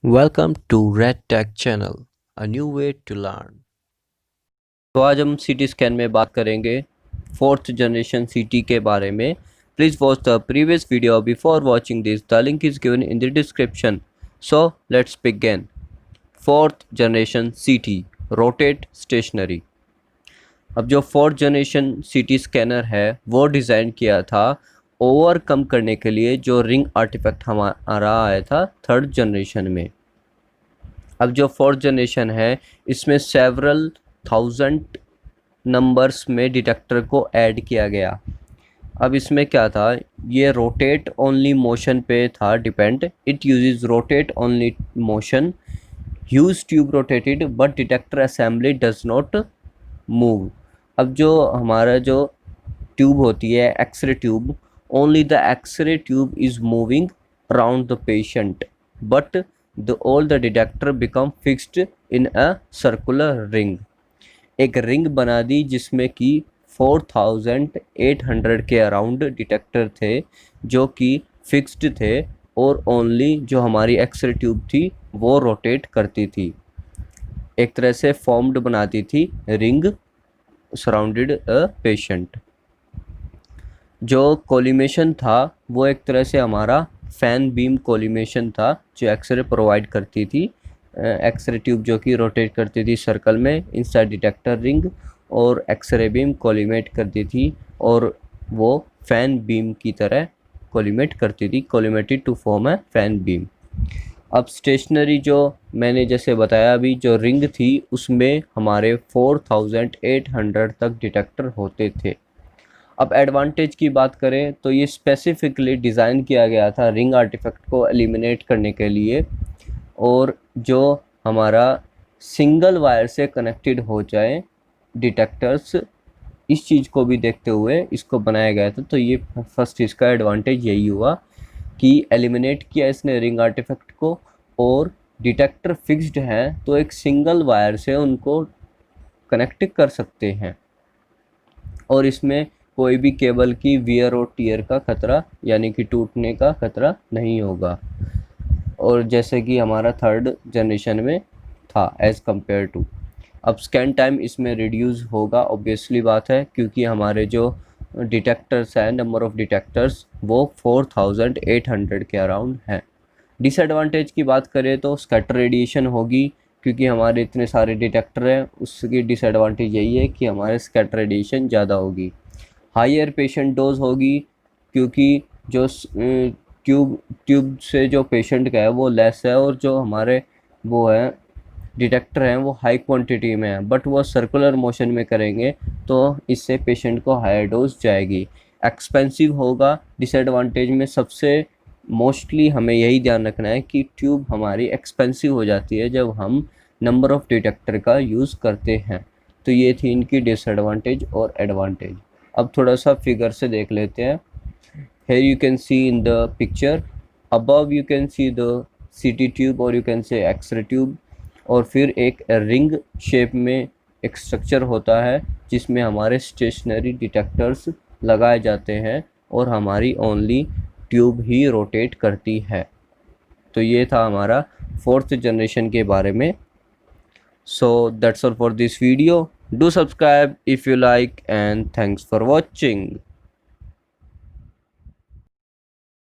Welcome to Red Tech Channel, a new way to learn. तो आज हम CT scan में बात करेंगे फोर्थ जनरेशन सीटी के बारे में। Please watch the previous video before watching this. The link is given in the description. So let's begin. Fourth generation सीटी रोटेट स्टेशनरी। अब जो फोर्थ जनरेशन सीटी स्कैनर है वो डिज़ाइन किया था ओवरकम करने के लिए जो रिंग आर्टिफैक्ट हमारा आया था थर्ड जनरेशन में। अब जो फोर्थ जनरेशन है इसमें सेवरल थाउजेंड नंबर्स में डिटेक्टर को ऐड किया गया। अब इसमें क्या था, ये रोटेट ओनली मोशन पे था depend. It uses rotate only motion, huge tube rotated but detector assembly does not move. अब जो हमारा जो ट्यूब होती है X ray tube, only the X ray tube is moving around the patient but all the detector become fixed in a circular ring। एक ring बना दी जिसमें कि 4800 के अराउंड डिटेक्टर थे जो कि फिक्स्ड थे और ओनली जो हमारी एक्सरे ट्यूब थी वो रोटेट करती थी। एक तरह से फॉर्म्ड बनाती थी रिंग सराउंडेड अ पेशेंट। जो कोलिमेशन था वो एक तरह से हमारा फैन बीम कोलिमेशन था जो एक्सरे प्रोवाइड करती थी। एक्सरे ट्यूब जो कि रोटेट करती थी सर्कल में इनसाइड डिटेक्टर रिंग और एक्सरे बीम कोलिमेट करती थी और वो फैन बीम की तरह कोलिमेट करती थी, collimated to form a fan beam. अब स्टेशनरी जो मैंने जैसे बताया अभी जो रिंग थी उसमें हमारे 4800 तक डिटेक्टर होते थे। अब एडवांटेज की बात करें तो ये स्पेसिफिकली डिज़ाइन किया गया था रिंग आर्टिफैक्ट को एलिमिनेट करने के लिए और जो हमारा सिंगल वायर से कनेक्टेड हो जाए डिटेक्टर्स, इस चीज़ को भी देखते हुए इसको बनाया गया था। तो ये फर्स्ट इसका एडवांटेज यही हुआ कि एलिमिनेट किया इसने रिंग आर्टिफैक्ट को और डिटेक्टर फिक्स्ड हैं तो एक सिंगल वायर से उनको कनेक्ट कर सकते हैं और इसमें कोई भी केबल की वियर और टियर का खतरा यानी कि टूटने का खतरा नहीं होगा और जैसे कि हमारा थर्ड जनरेशन में था एज़ कंपेयर टू। अब स्कैन टाइम इसमें रिड्यूस होगा, ऑब्वियसली बात है, क्योंकि हमारे जो डिटेक्टर्स हैं नंबर ऑफ डिटेक्टर्स वो 4800 के अराउंड हैं। डिसएडवांटेज की बात करें तो स्कैटर रेडिएशन होगी, क्योंकि हमारे इतने सारे डिटेक्टर हैं उसकी डिसएडवांटेज यही है कि हमारे स्कैटर रेडिएशन ज़्यादा होगी। हायर पेशेंट डोज होगी क्योंकि जो ट्यूब से जो पेशेंट का है वो लेस है और जो हमारे वो है डिटेक्टर हैं वो हाई क्वांटिटी में है बट वो सर्कुलर मोशन में करेंगे तो इससे पेशेंट को हायर डोज जाएगी। एक्सपेंसिव होगा। डिसएडवांटेज में सबसे मोस्टली हमें यही ध्यान रखना है कि ट्यूब हमारी एक्सपेंसिव हो जाती है जब हम नंबर ऑफ डिटेक्टर का यूज़ करते हैं। तो ये थी इनकी डिसएडवांटेज और एडवांटेज। अब थोड़ा सा फिगर से देख लेते हैं। Here you can see in the picture, above you can see the CT tube और you can say X-ray tube और फिर एक रिंग शेप में एक स्ट्रक्चर होता है जिसमें हमारे स्टेशनरी डिटेक्टर्स लगाए जाते हैं और हमारी ओनली ट्यूब ही रोटेट करती है। तो ये था हमारा फोर्थ जनरेशन के बारे में। So that's all for this video. Do subscribe if you like and thanks for watching.